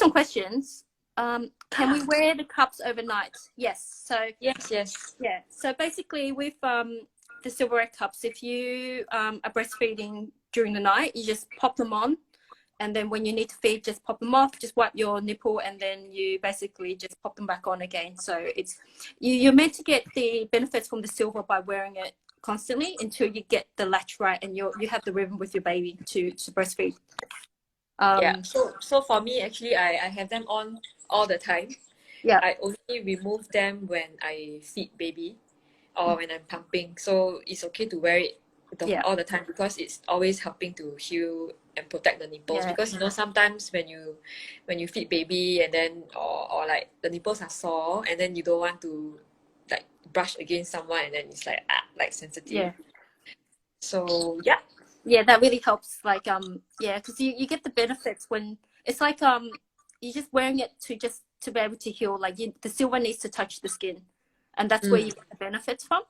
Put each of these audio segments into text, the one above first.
some questions. Can we wear the cups overnight? Yes. So yes. yeah. So basically, with the Silverette cups, if you are breastfeeding during the night, you just pop them on, and then when you need to feed, just pop them off. Just wipe your nipple, and then you basically just pop them back on again. So it's you're meant to get the benefits from the silver by wearing it constantly until you get the latch right and you have the rhythm with your baby to breastfeed. Yeah. So for me, actually, I have them on all the time. Yeah. I only remove them when I feed baby or when I'm pumping. So it's okay to wear it all the time because it's always helping to heal and protect the nipples. Yeah. Because sometimes when you feed baby and then or like the nipples are sore and then you don't want to like brush against someone and then it's like sensitive. Yeah. So yeah. Yeah, that really helps. Like yeah, because you get the benefits when it's like you're just wearing it to be able to heal. Like the silver needs to touch the skin, and that's where you get the benefits from.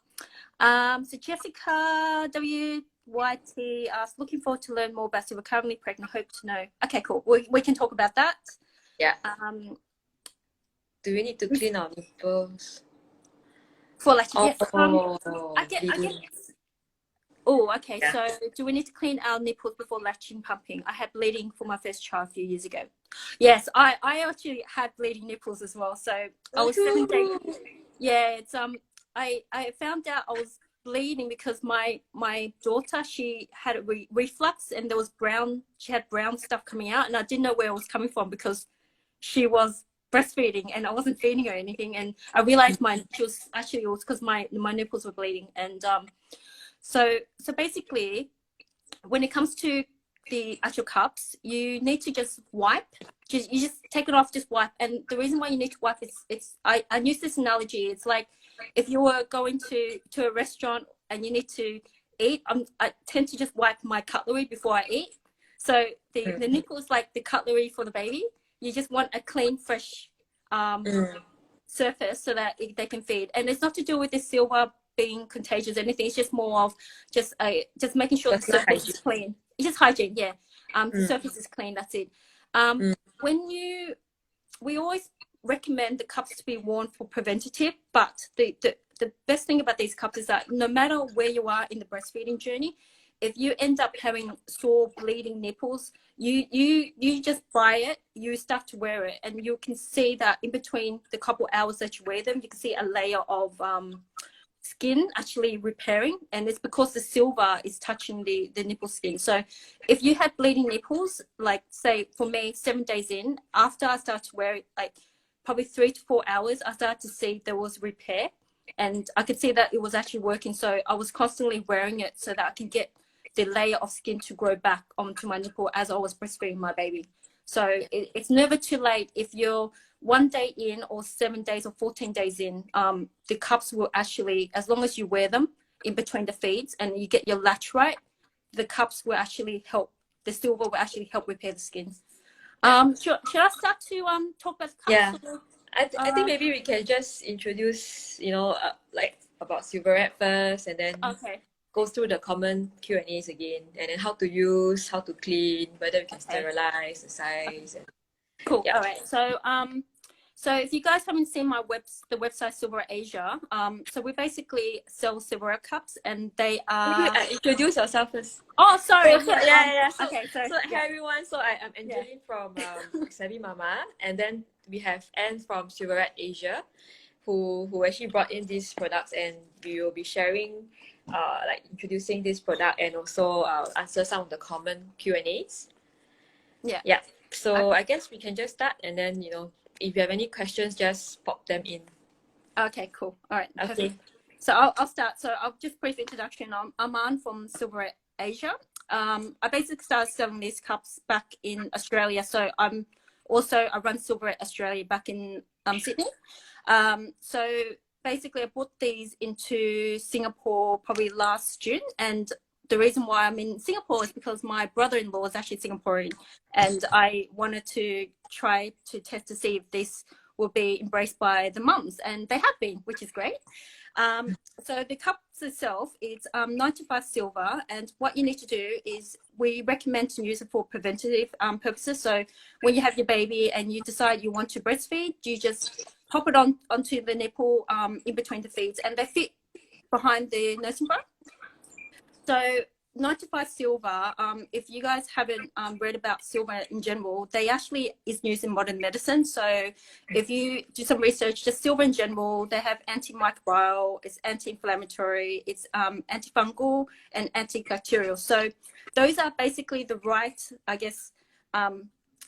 So Jessica WYT asked, looking forward to learn more about silver. Currently pregnant, hope to know. Okay, cool. We can talk about that. Yeah. Do we need to clean our nipples? For like yes. I get. Oh, okay. Yeah. So do we need to clean our nipples before latching pumping? I had bleeding for my first child a few years ago. Yes, I actually had bleeding nipples as well. So I was 7 days. Yeah, it's I found out I was bleeding because my daughter, she had a reflux and there was she had brown stuff coming out and I didn't know where it was coming from because she was breastfeeding and I wasn't feeding her anything, and I realized it was because my nipples were bleeding. And so basically, when it comes to the actual cups, you need to just wipe. You just take it off, just wipe. And the reason why you need to wipe is I use this analogy. It's like if you were going to a restaurant and you need to eat, I tend to just wipe my cutlery before I eat. So the nipple is like the cutlery for the baby. You just want a clean, fresh surface so that they can feed. And it's not to do with the silver being contagious or anything. It's just more of just making sure the surface is clean. It's just hygiene, yeah. The surface is clean, that's it. We always recommend the cups to be worn for preventative, but the best thing about these cups is that no matter where you are in the breastfeeding journey, if you end up having sore bleeding nipples, you just buy it, you start to wear it, and you can see that in between the couple hours that you wear them, you can see a layer of skin actually repairing, and it's because the silver is touching the nipple skin. So if you had bleeding nipples, like say for me 7 days in, after I started to wear it, like probably 3 to 4 hours, I started to see there was repair and I could see that it was actually working. So I was constantly wearing it so that I can get the layer of skin to grow back onto my nipple as I was breastfeeding my baby. So it's never too late. If you're 1 day in or 7 days or 14 days in, the cups will actually, as long as you wear them in between the feeds and you get your latch right, the cups will actually help, the silver will actually help repair the skin. Should I start to talk about the cups? Yeah. I think maybe we can just introduce, like about Silverette first, and then go through the common Q&As again, and then how to use, how to clean, whether we can sterilize, the size. And, cool. Yeah. All right. So if you guys haven't seen the website Silverette Asia, so we basically sell Silverette cups, and they are. Introduce yourself first. Oh, sorry. Yeah. So, okay. So hi everyone. So I'm Angeline from Savvy Mama, and then we have Anne from Silverette Asia, who actually brought in these products, and we will be sharing, like introducing this product and also answer some of the common Q&As. Yeah. So I guess we can just start, and then if you have any questions, just pop them in. Okay, cool. All right. Okay. Perfect. So I'll start. So I'll just brief introduction. I'm Anne from Silverette Asia. I basically started selling these cups back in Australia. So I run Silverette Australia back in Sydney. So basically I brought these into Singapore probably last June, and the reason why I'm in Singapore is because my brother-in-law is actually Singaporean, and I wanted to try to test to see if this will be embraced by the mums, and they have been, which is great. So the cups itself, it's 95 silver, and what you need to do is we recommend to use it for preventative purposes. So when you have your baby and you decide you want to breastfeed, you just pop it onto the nipple in between the feeds, and they fit behind the nursing bra. So 95 silver, if you guys haven't read about silver in general, they actually is used in modern medicine. So if you do some research, just silver in general, they have antimicrobial, it's anti-inflammatory, it's antifungal and antibacterial. So those are basically the right, I guess,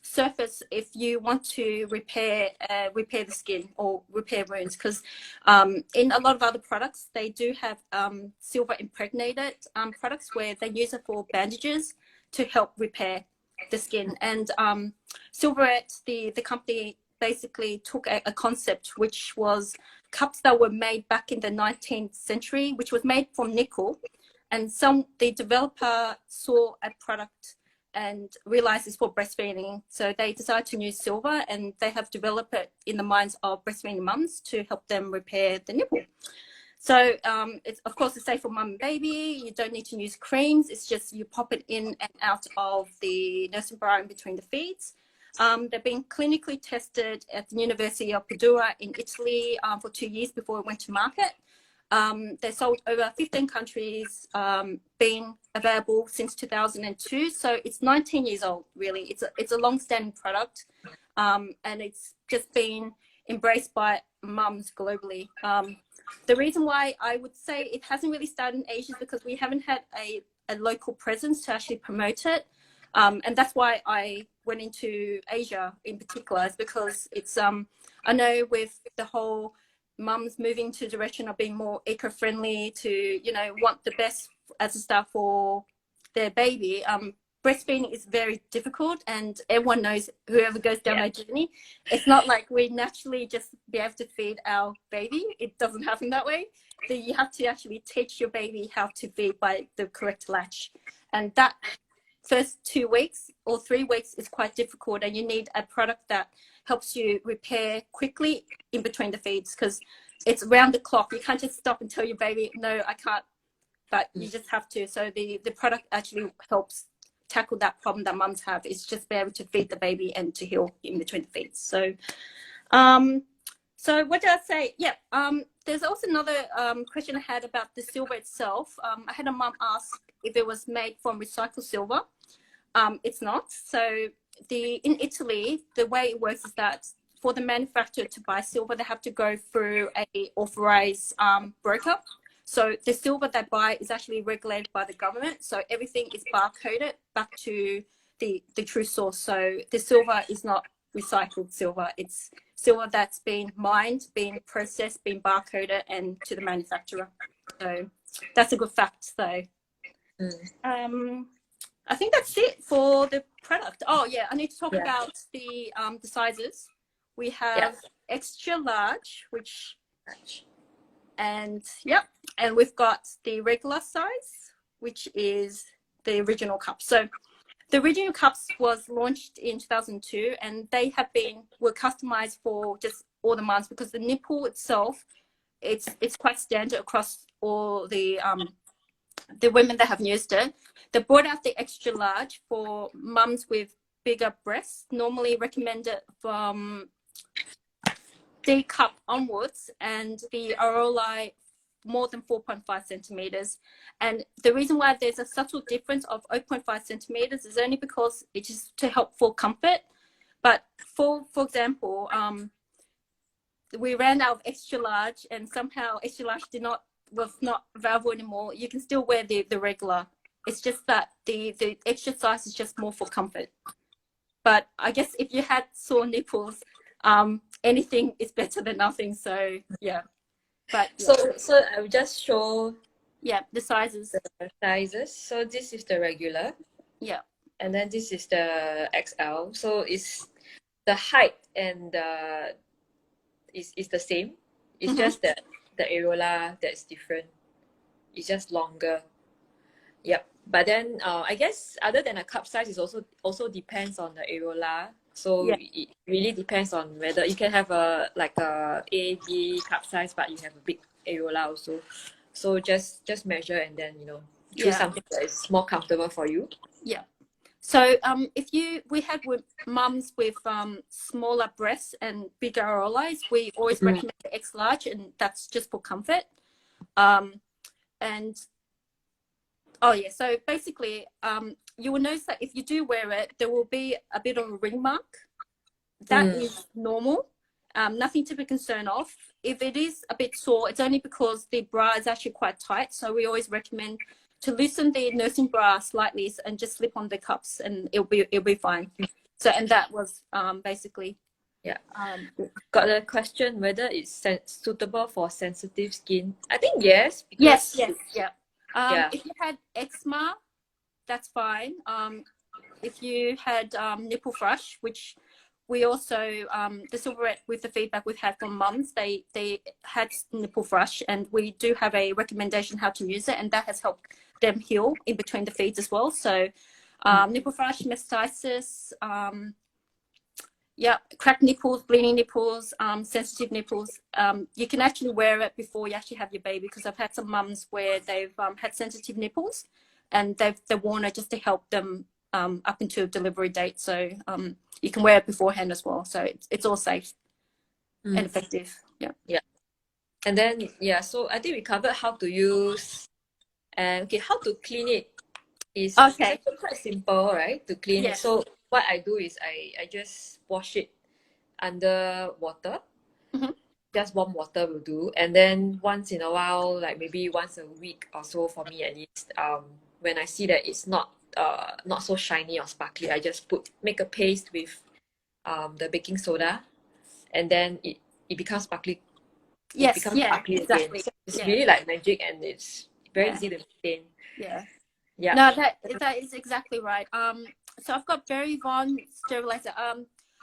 surface if you want to repair the skin or repair wounds, because in a lot of other products they do have silver impregnated products where they use it for bandages to help repair the skin. And Silverette, the company, basically took a concept which was cups that were made back in the 19th century, which was made from nickel, and the developer saw a product and realized it's for breastfeeding. So they decided to use silver, and they have developed it in the minds of breastfeeding mums to help them repair the nipple. So it's, of course, it's safe for mum and baby. You don't need to use creams. It's just you pop it in and out of the nursing bra in between the feeds. They've been clinically tested at the University of Padua in Italy for 2 years before it went to market. They sold over 15 countries, been available since 2002. So it's 19 years old, really. It's a long-standing product, and it's just been embraced by mums globally. The reason why I would say it hasn't really started in Asia is because we haven't had a local presence to actually promote it. And that's why I went into Asia in particular, is because it's, I know with the whole mums moving to the direction of being more eco-friendly, to, you know, want the best as a start for their baby. Breastfeeding is very difficult, and everyone knows, whoever goes down that journey, it's not like we naturally just be able to feed our baby. It doesn't happen that way. So you have to actually teach your baby how to feed by the correct latch, and that first 2 weeks or 3 weeks is quite difficult, and you need a product that helps you repair quickly in between the feeds, because it's round the clock. You can't just stop and tell your baby, no, I can't, but you just have to. So the product actually helps tackle that problem that mums have, is just be able to feed the baby and to heal in between the feeds. So so what did I say? Yeah, there's also another question I had about the silver itself. I had a mum ask if it was made from recycled silver. It's not. So in Italy, the way it works is that for the manufacturer to buy silver, they have to go through a authorized broker. So the silver they buy is actually regulated by the government. So everything is barcoded back to the true source. So the silver is not recycled silver. It's silver that's been mined, been processed, been barcoded, and to the manufacturer. So that's a good fact, though. I think that's it for the product. Oh yeah, I need to talk about the sizes. We have extra large, which, and and we've got the regular size, which is the original cup. So the original cups was launched in 2002, and they were customized for just all the mums, because the nipple itself, it's quite standard across all the women that have used it. They brought out the extra large for mums with bigger breasts, normally recommended from D cup onwards, and the Auroli more than 4.5 centimeters. And the reason why there's a subtle difference of 0.5 centimeters is only because it's just to help for comfort. But for example, we ran out of extra large, and somehow extra large was not available anymore. You can still wear the regular. It's just that the extra size is just more for comfort. But I guess if you had sore nipples, anything is better than nothing. So yeah. But so I will just show the sizes. The sizes. So this is the regular. Yeah. And then this is the XL. So it's the height and is the same. It's just that the areola that's different. It's just longer. Yep. But then I guess other than a cup size, it also depends on the areola. So it really depends on whether you can have a A, B cup size, but you have a big areola also. So just measure and then choose something that is more comfortable for you. Yeah. So we had with mums with smaller breasts and bigger areolas, we always recommend the X large, and that's just for comfort. And oh yeah, so basically you will notice that if you do wear it, there will be a bit of a ring mark. That is normal. Nothing to be concerned of. If it is a bit sore, it's only because the bra is actually quite tight. So we always recommend to loosen the nursing bra slightly and just slip on the cups, and it'll be fine. So, and that was basically. Yeah. Got a question whether it's suitable for sensitive skin. I think yes. Yes. Yeah. Yeah. If you had eczema, that's fine. If you had nipple thrush, which we also the Silverette, with the feedback we've had from mums, they had nipple thrush, and we do have a recommendation how to use it, and that has helped them heal in between the feeds as well. So nipple thrush, mastitis, yeah, cracked nipples, bleeding nipples, sensitive nipples. You can actually wear it before you actually have your baby, because I've had some mums where they've had sensitive nipples, and they've worn it just to help them up until delivery date. So you can wear it beforehand as well. So it's all safe and effective. Yeah. Yeah. And then so I think we covered how to use, and how to clean it is Okay. actually quite simple, right? To clean it. Yes. So what I do is I just wash it under water. Just warm water will do. And then once in a while, like maybe once a week or so for me at least, when I see that it's not so shiny or sparkly, I just make a paste with the baking soda, and then it becomes sparkly. Yes. It becomes sparkly Exactly. again. So it's really like magic, and it's very easy to maintain. Yeah. No, that is exactly right. So I've got Berry Von sterilizer.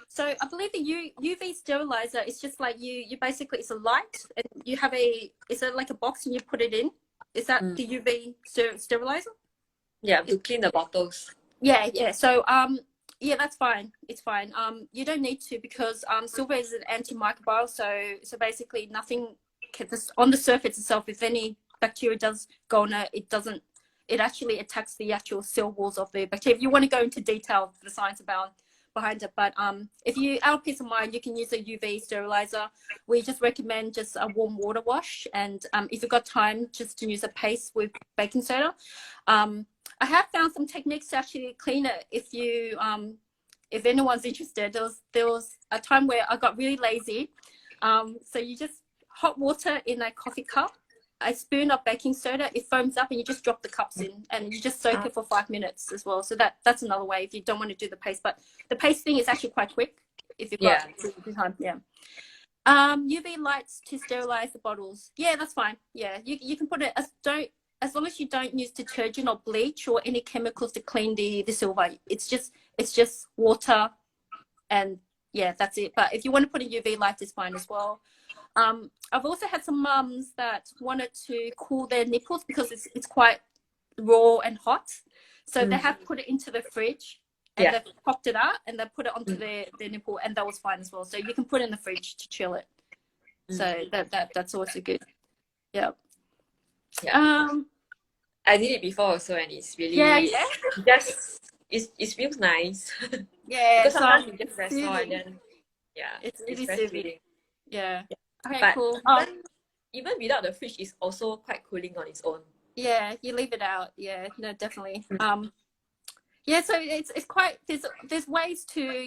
So I believe the UV sterilizer is just like you basically, it's a light, and you have is it like a box and you put it in? Is that the UV sterilizer? Yeah, to clean the bottles. Yeah. So yeah, that's fine. It's fine. You don't need to, because silver is an antimicrobial. So basically nothing can, on the surface itself, if any bacteria does go on it, it actually attacks the actual cell walls of the bacteria. If you want to go into detail, the science behind it, but if you, our peace of mind, you can use a UV sterilizer. We just recommend just a warm water wash, and if you've got time, just to use a paste with baking soda. I have found some techniques to actually clean it. If anyone's interested, there was a time where I got really lazy. So you just hot water in a coffee cup, a spoon of baking soda, it foams up, and you just drop the cups in, and you just soak it for 5 minutes as well. So that's another way if you don't want to do the paste. But the paste thing is actually quite quick if you've got time. Yeah. UV lights to sterilize the bottles. Yeah, that's fine. Yeah, you can put it as long as you don't use detergent or bleach or any chemicals to clean the silver. It's just water, and yeah, that's it. But if you want to put a UV light, it's fine as well. I've also had some mums that wanted to cool their nipples because it's quite raw and hot. So they have put it into the fridge, and they've popped it out, and they put it onto their nipple, and that was fine as well. So you can put it in the fridge to chill it. So that's also good. Yeah. I did it before also, and it's really it feels nice. Yeah. Because sometimes you just rest on, and then it's really soothing. Yeah. Okay, but cool. Even without the fridge, it's also quite cooling on its own. Yeah, you leave it out. Yeah, no, definitely. Yeah, so it's quite, there's ways to,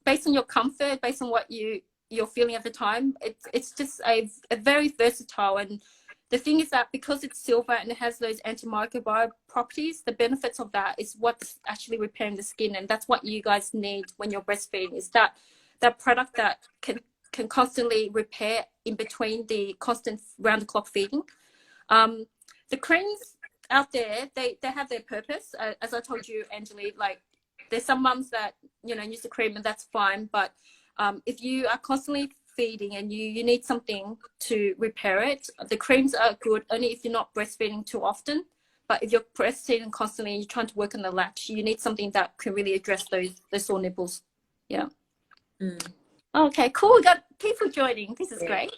based on your comfort, based on what you're feeling at the time, it's just a very versatile. And the thing is that because it's silver and it has those antimicrobial properties, the benefits of that is what's actually repairing the skin, and that's what you guys need when you're breastfeeding, is that product that can constantly repair in between the constant round the clock feeding. The creams out there, they have their purpose. As I told you, Angeli, like there's some mums that use the cream, and that's fine. But if you are constantly feeding and you need something to repair it, the creams are good only if you're not breastfeeding too often. But if you're breastfeeding constantly and you're trying to work on the latch, you need something that can really address those sore nipples. Yeah. Okay, cool. We got people joining. This is great.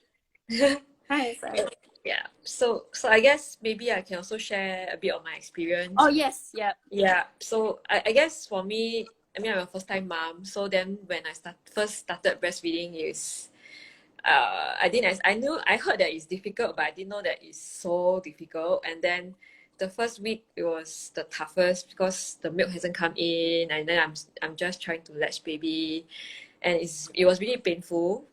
Hi, sorry. Yeah. So I guess maybe I can also share a bit of my experience. Oh yes, yeah. Yeah. So I guess for me, I mean, I'm a first time mom. So then when I first started breastfeeding is I heard that it's difficult, but I didn't know that it's so difficult. And then the first week it was the toughest because the milk hasn't come in, and then I'm just trying to latch baby, and it was really painful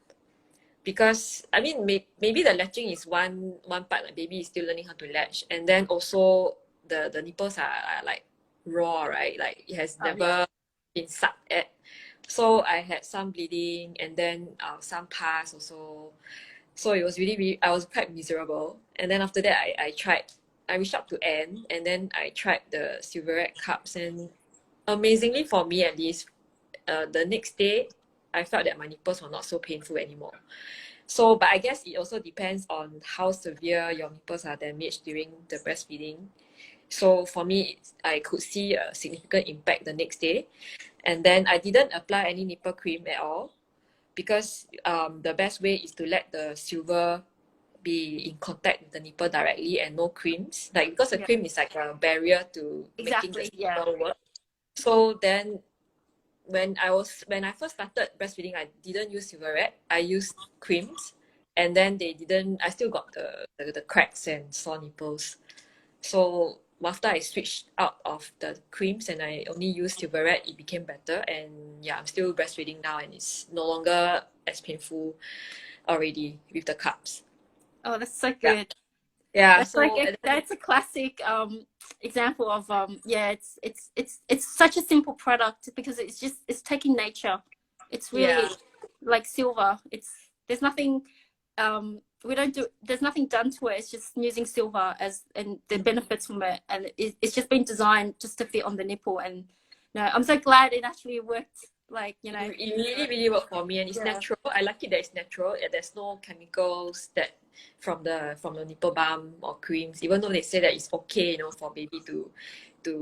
because I mean maybe the latching is one part, like baby is still learning how to latch, and then also the nipples are like raw, right? Like it has Oh yeah. never been sucked at. So I had some bleeding and then some pus also. So it was really I was quite miserable. And then after that I reached out to Anne, and then I tried the Silverette cups, and amazingly for me at least, the next day I felt that my nipples were not so painful anymore. So, but I guess it also depends on how severe your nipples are damaged during the breastfeeding. So for me, I could see a significant impact the next day. And then I didn't apply any nipple cream at all because the best way is to let the silver be in contact with the nipple directly and no creams. Like because the Yeah. cream is like a barrier to making the Exactly. Yeah. silver work. So then when I first started breastfeeding, I didn't use Silverette. I used creams, and then I still got the cracks and sore nipples. So after I switched out of the creams and I only used Silverette, it became better. And yeah, I'm still breastfeeding now, and it's no longer as painful already with the cups. Oh, that's so Yeah, good. yeah. That's like So and then, that's a classic example of yeah, it's such a simple product because it's taking nature. It's really yeah, like silver. There's nothing we don't do there's nothing done to it. It's just using silver as and the benefits from it, and it's just been designed just to fit on the nipple. And no, I'm so glad it actually worked. Like it really worked for me, and it's yeah, natural. I like it that it's natural and there's no chemicals that from the nipple balm or creams. Even though they say that it's okay, for baby to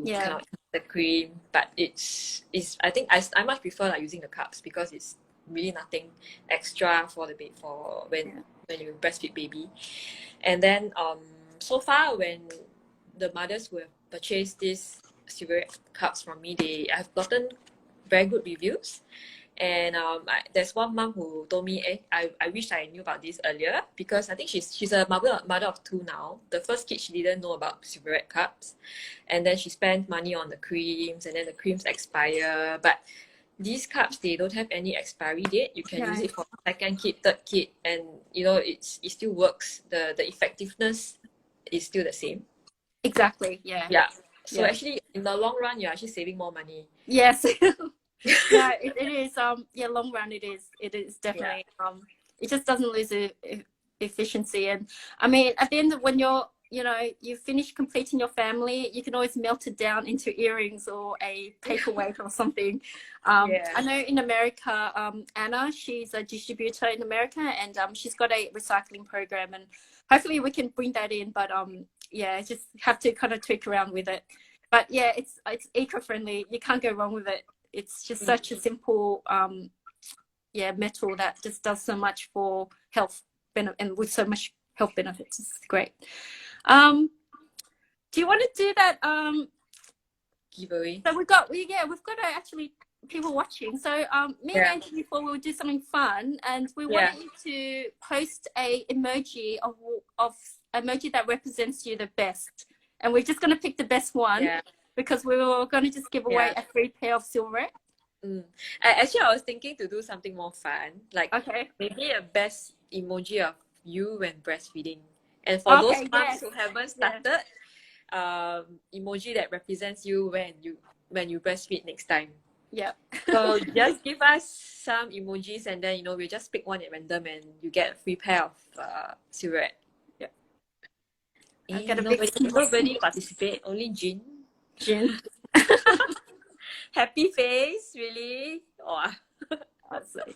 yeah, kind of eat the cream, but it's I think I much prefer like using the cups because it's really nothing extra for the baby for yeah. when you breastfeed baby. And then so far when the mothers who have purchased these silver cups from me, I've gotten very good reviews. And there's one mom who told me, I wish I knew about this earlier because I think she's a mother of two now. The first kid, she didn't know about Silverette cups. And then she spent money on the creams, and then the creams expire. But these cups, they don't have any expiry date. You can use Right. it for second kid, third kid, and it still works. The effectiveness is still the same. Exactly. Yeah. Yeah. So Yeah. actually, in the long run, you're actually saving more money. Yes. No, it is yeah, long run it is Yeah. definitely it just doesn't lose efficiency. And I mean at the end of when you finish completing your family, you can always melt it down into earrings or a paperweight or something. Yeah. I know in America, Anna, she's a distributor in America, and she's got a recycling program, and hopefully we can bring that in. But yeah, just have to kind of tweak around with it. But yeah, it's eco-friendly. You can't go wrong with it. It's just such a simple metal that just does so much for health and with so much health benefits. It's great. Do you want to do that? Giveaway. So we've got actually people watching. So me and Yeah. Angie before we'll do something fun, and we Yeah. wanted you to post a emoji of emoji that represents you the best, and we're just going to pick the best one. Yeah. Because we were going to just give away a free pair of Silverette. I was thinking to do something more fun, like Okay. maybe a best emoji of you when breastfeeding. And for those Okay. moms Yes. who haven't started, emoji that represents you when you breastfeed next time. Yeah. So just give us some emojis, and then we just pick one at random, and you get a free pair of Silverette. Yeah. Nobody participate. Only Jin. Jin. Happy face, really? Oh, Awesome.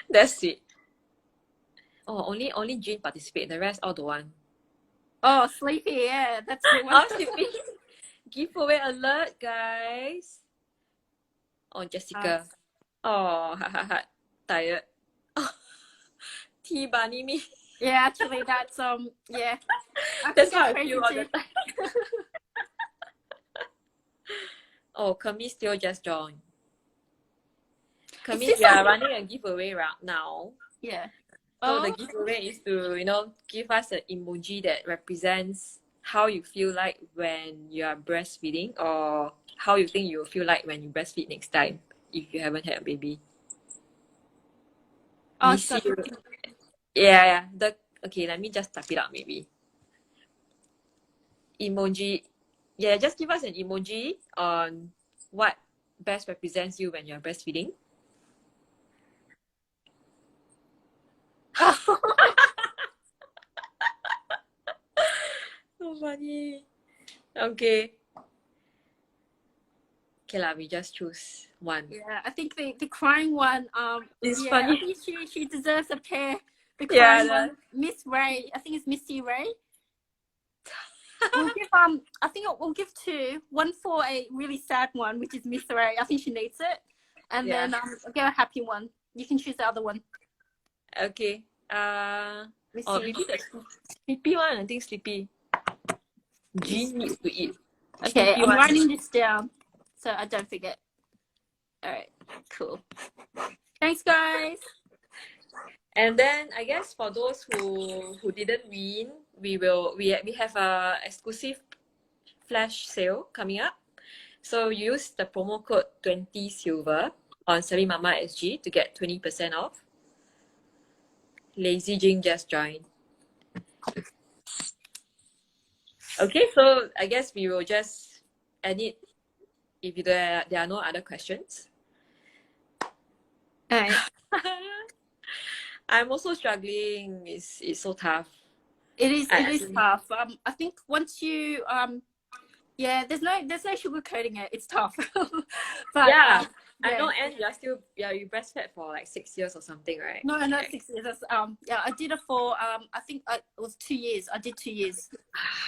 that's sweet. Oh, only Jin participate. The rest all don't want. Oh, sleepy. Yeah, that's the one. I'm sleepy. Giveaway alert, guys. Oh, Jessica. Oh, tired. Oh, tea bunny me. Yeah, actually, that's yeah. That's think how it's I feel crazy all the too. time. Oh, Kami still just joined. Is Kami, this we are running a giveaway right now. Yeah. So the Oh, giveaway is to, give us an emoji that represents how you feel like when you are breastfeeding, or how you think you'll feel like when you breastfeed next time if you haven't had a baby. oh, Missy, yeah. Okay, let me just type it out maybe. Emoji. Yeah, just give us an emoji on what best represents you when you're breastfeeding. So funny. Okay. Okay lah, we just choose one. yeah. I think the crying one. It's Yeah. I funny. think she deserves a pair. The Yeah, crying one, Miss Ray. I think it's Missy Ray. We'll give I think we'll give two. One for a really sad one, which is Miss Ray. I think she needs it, and yeah. then I'll get a happy one. You can choose the other one. Okay. Let's Oh, see. maybe the sleepy one. I think sleepy. Yes. Jean needs to eat. Okay, Sleepy I'm one. writing this down so I don't forget. All right, cool. Thanks, guys. And then I guess for those who didn't win, we have a exclusive flash sale coming up. So use the promo code 20silver on SavvyMamaSG to get 20% off. Lazy Jing just joined. Okay, so I guess we will just end it if there are no other questions. All right. I'm also struggling. It's so tough. It is tough. I think once you yeah, there's no sugarcoating it. It's tough. But Yeah. I yeah. know, and you breastfed for like 6 years or something, right? No, not 6 years. That's, yeah, I did it for I think it was 2 years. I did 2 years,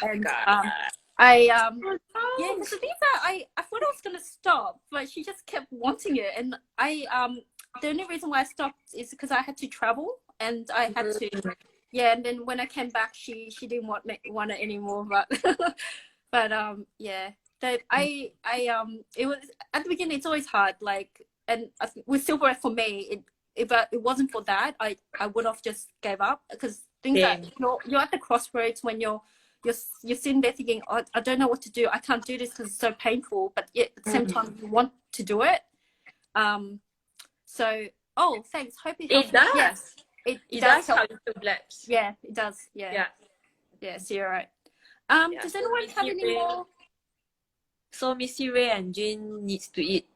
and God. I yeah. Because the thing is that I thought I was gonna stop, but she just kept wanting it, and the only reason why I stopped is because I had to travel, and I had to yeah. And then when I came back, she didn't want it anymore. But yeah. That it was at the beginning. It's always hard. Like, and with Silverette for me, if it wasn't for that, I would have just gave up, because things that you're at the crossroads when you're sitting there thinking, oh, I don't know what to do. I can't do this because it's so painful, but yet at the same time you want to do it. So thanks. Hope it helps. It does. Yes, it does help. help to blebs. Yeah, it does. Yeah. So you're right. Does anyone have any more? So Missy Ray and Jean needs to eat.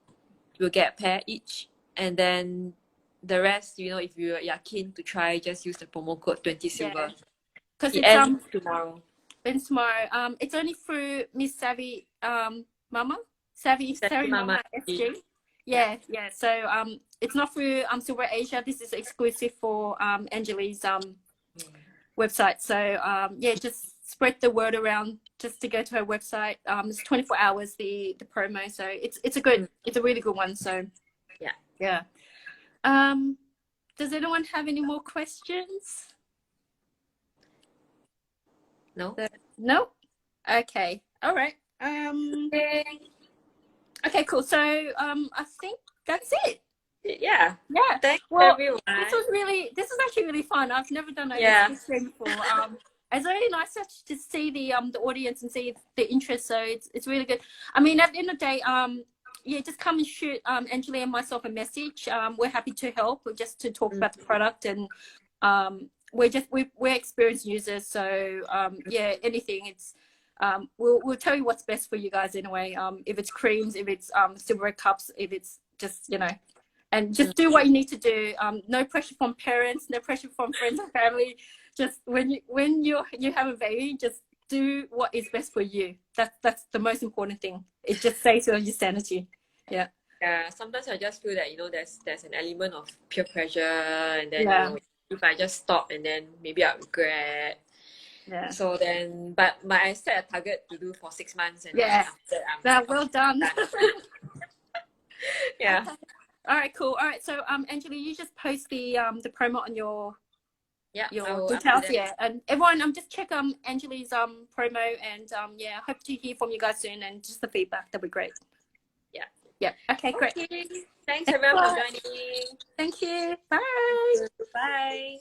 We'll get a pair each, and then the rest, if you're keen to try, just use the promo code 20silver. Because it ends tomorrow. Ends tomorrow. It's only through Miss Savvy Mama SavvyMamaSG. Yeah. So it's not through Silverette Asia. This is exclusive for Anjali's website. So yeah, just spread the word around, just to go to her website. It's 24 hours the promo, so it's a really good one. So yeah. Does anyone have any more questions? No. No. Okay. All right. Okay. Cool. So I think that's it. Yeah. Thanks, well, everyone. This was actually really fun. I've never done this stream before. It's really nice to see the audience and see the interest. So it's really good. I mean, at the end of the day, yeah, just come and shoot Anjali and myself a message. We're happy to help. We're just to talk about the product, and we're experienced users. So yeah, anything. It's we'll tell you what's best for you guys anyway. If it's creams, if it's Silverette cups, if it's just and just do what you need to do. No pressure from parents, no pressure from friends and family. Just when you have a baby, just do what is best for you. That's the most important thing. It just saves your sanity. Yeah. Yeah. Sometimes I just feel that there's an element of peer pressure, and then if I just stop, and then maybe I'll regret. Yeah. So then, but I set a target to do for 6 months, and well done. Yeah. All right, cool. All right, so Anjali, you just post the promo on your Yeah, I your will do details. that. Yeah, and everyone, just check Angeli's promo, and yeah, hope to hear from you guys soon, and just the feedback, that'd be great. Yeah. Yeah. Okay, great. Okay. Thanks everyone for joining. Thank you. Bye. Bye.